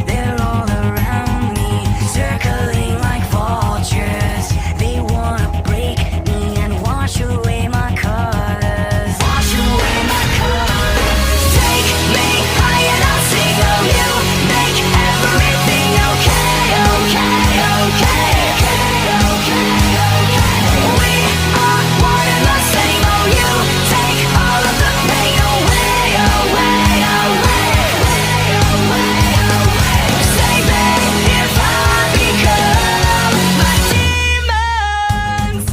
They're all around me, circling like vultures. They wanna break me and wash away my colors. Wash away my colors. Take me high and I'll sing of you. Make everything okay, okay, okay, okay, okay, okay. We are one and the same. Oh, you take all of the pain away, away, away, away, away. Save me if I become my demons.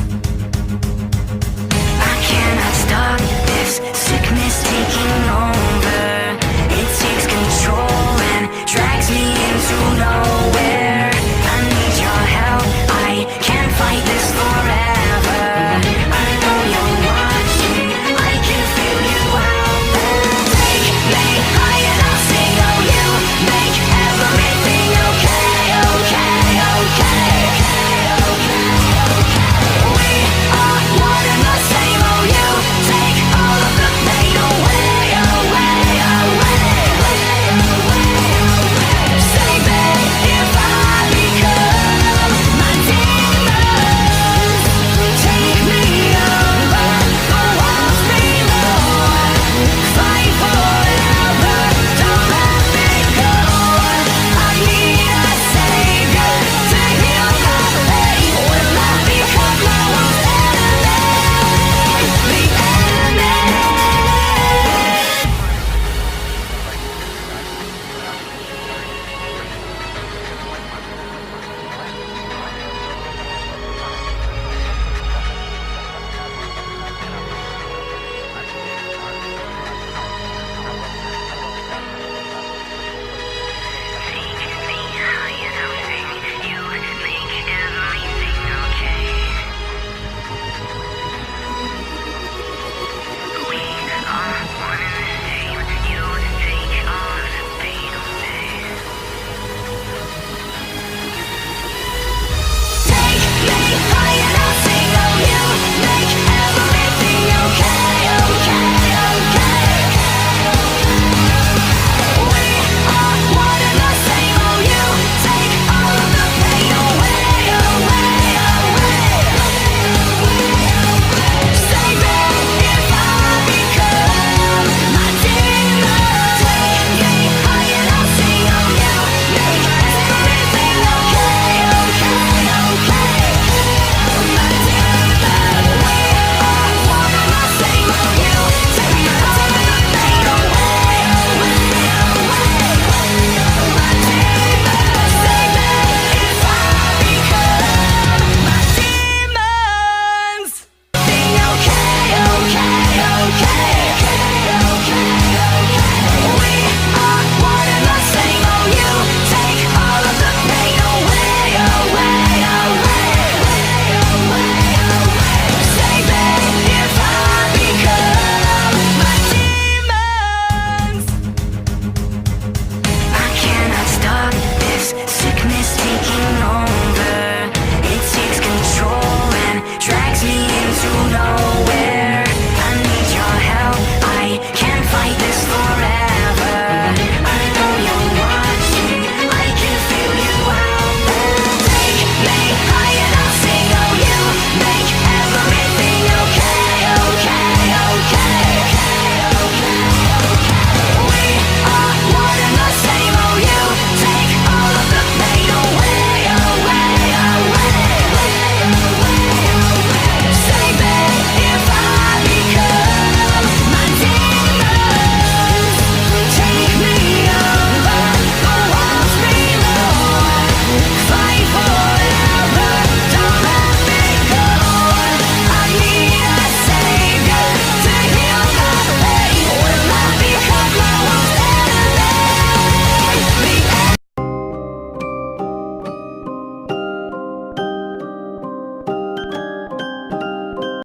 I cannot stop this sickness taking over. It takes control and drags me into nowhere.